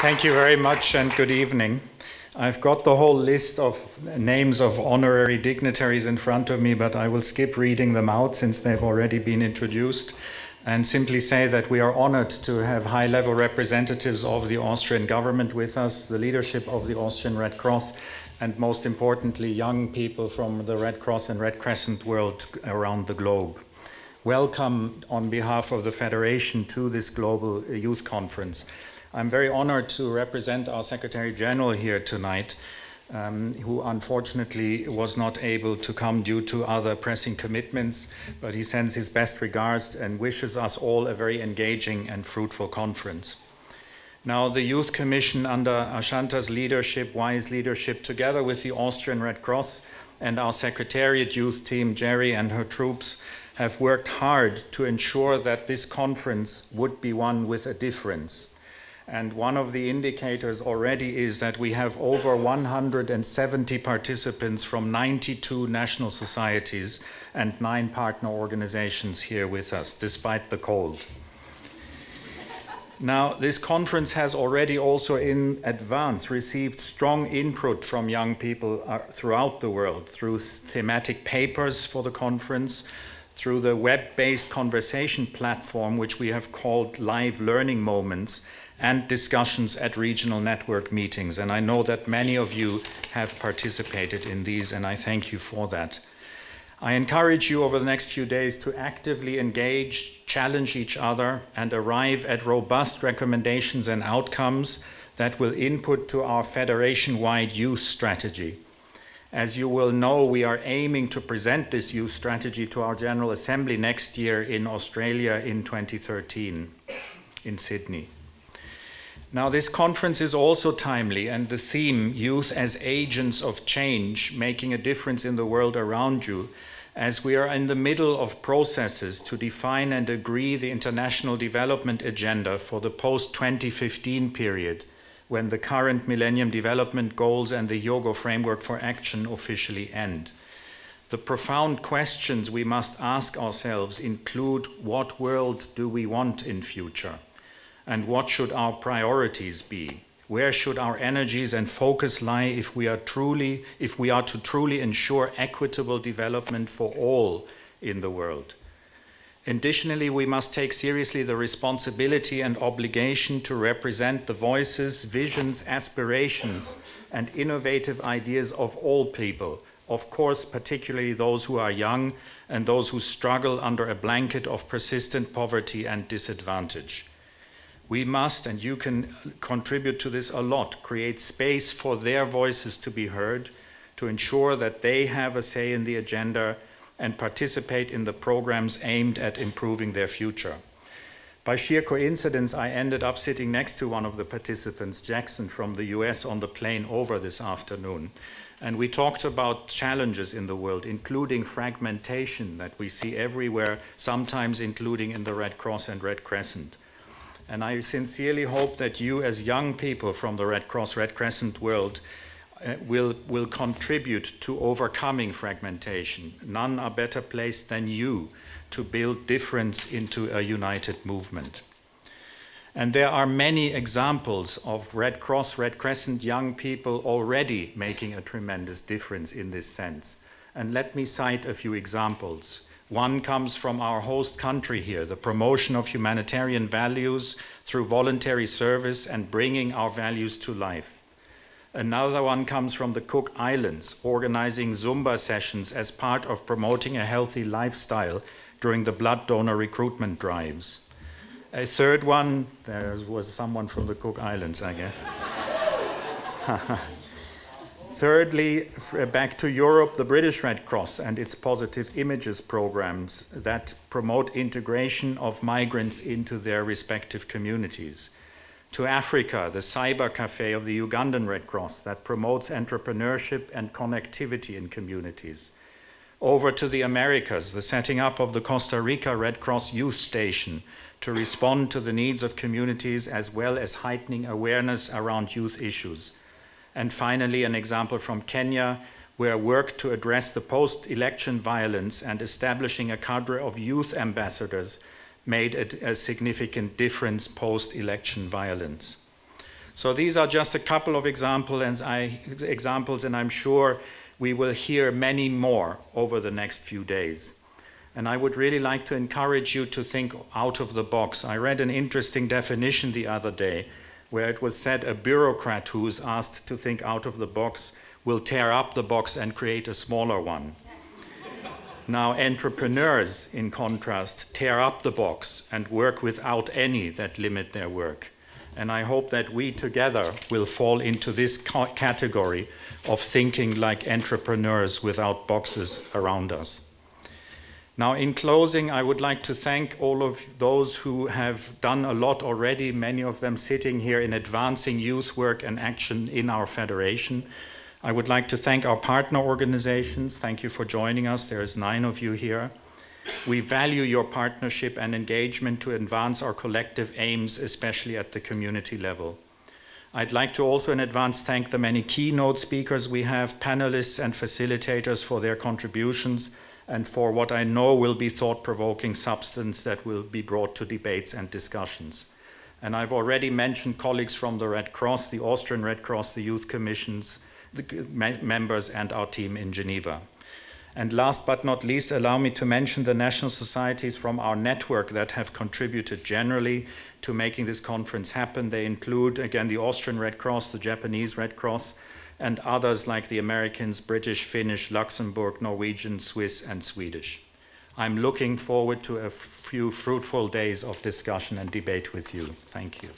Thank you very much and good evening. I've got the whole list of names of honorary dignitaries in front of me, but I will skip reading them out since they've already been introduced and simply say that we are honored to have high-level representatives of the Austrian government with us, the leadership of the Austrian Red Cross, and most importantly, young people from the Red Cross and Red Crescent world around the globe. Welcome on behalf of the Federation to this global youth conference. I'm very honored to represent our Secretary General here tonight, who unfortunately was not able to come due to other pressing commitments, but he sends his best regards and wishes us all a very engaging and fruitful conference. Now, the Youth Commission under Ashanta's leadership, wise leadership, together with the Austrian Red Cross and our Secretariat Youth team, Jerry and her troops, have worked hard to ensure that this conference would be one with a difference. And one of the indicators already is that we have over 170 participants from 92 national societies and 9 partner organizations here with us, despite the cold. Now, this conference has already also in advance received strong input from young people throughout the world through thematic papers for the conference, through the web-based conversation platform, which we have called Live Learning Moments, and discussions at regional network meetings. And I know that many of you have participated in these, and I thank you for that. I encourage you over the next few days to actively engage, challenge each other, and arrive at robust recommendations and outcomes that will input to our federation-wide youth strategy. As you will know, we are aiming to present this youth strategy to our General Assembly next year in Australia in 2013, in Sydney. Now, this conference is also timely, and the theme, Youth as Agents of Change, Making a Difference in the World Around You, as we are in the middle of processes to define and agree the International Development Agenda for the post-2015 period, when the current Millennium Development Goals and the Hyogo Framework for Action officially end. The profound questions we must ask ourselves include: what world do we want in future? And what should our priorities be? Where should our energies and focus lie if we are to truly ensure equitable development for all in the world? Additionally, we must take seriously the responsibility and obligation to represent the voices, visions, aspirations, and innovative ideas of all people, of course, particularly those who are young and those who struggle under a blanket of persistent poverty and disadvantage. We must, and you can contribute to this a lot, create space for their voices to be heard, to ensure that they have a say in the agenda and participate in the programs aimed at improving their future. By sheer coincidence, I ended up sitting next to one of the participants, Jackson from the US, on the plane over this afternoon. And we talked about challenges in the world, including fragmentation that we see everywhere, sometimes including in the Red Cross and Red Crescent. And I sincerely hope that you, as young people from the Red Cross, Red Crescent world, will contribute to overcoming fragmentation. None are better placed than you to build difference into a united movement. And there are many examples of Red Cross, Red Crescent young people already making a tremendous difference in this sense. And let me cite a few examples. One comes from our host country here, the promotion of humanitarian values through voluntary service and bringing our values to life. Another one comes from the Cook Islands, organizing Zumba sessions as part of promoting a healthy lifestyle during the blood donor recruitment drives. A third one, there was someone from the Cook Islands, I guess. Thirdly, back to Europe, the British Red Cross and its Positive Images programs that promote integration of migrants into their respective communities. To Africa, the Cyber Cafe of the Ugandan Red Cross that promotes entrepreneurship and connectivity in communities. Over to the Americas, the setting up of the Costa Rica Red Cross Youth Station to respond to the needs of communities as well as heightening awareness around youth issues. And finally, an example from Kenya, where work to address the post-election violence and establishing a cadre of youth ambassadors made a significant difference post-election violence. So these are just a couple of examples, and I'm sure we will hear many more over the next few days. And I would really like to encourage you to think out of the box. I read an interesting definition the other day where it was said a bureaucrat who is asked to think out of the box will tear up the box and create a smaller one. Now, entrepreneurs, in contrast, tear up the box and work without any that limit their work. And I hope that we together will fall into this category of thinking like entrepreneurs without boxes around us. Now, in closing, I would like to thank all of those who have done a lot already, many of them sitting here in advancing youth work and action in our federation. I would like to thank our partner organizations. Thank you for joining us. There's 9 of you here. We value your partnership and engagement to advance our collective aims, especially at the community level. I'd like to also in advance thank the many keynote speakers we have, panelists and facilitators for their contributions and for what I know will be thought-provoking substance that will be brought to debates and discussions. And I've already mentioned colleagues from the Red Cross, the Austrian Red Cross, the Youth Commissions, the members and our team in Geneva. And last but not least, allow me to mention the national societies from our network that have contributed generally to making this conference happen. They include, again, the Austrian Red Cross, the Japanese Red Cross, and others like the Americans, British, Finnish, Luxembourg, Norwegian, Swiss, and Swedish. I'm looking forward to a few fruitful days of discussion and debate with you. Thank you.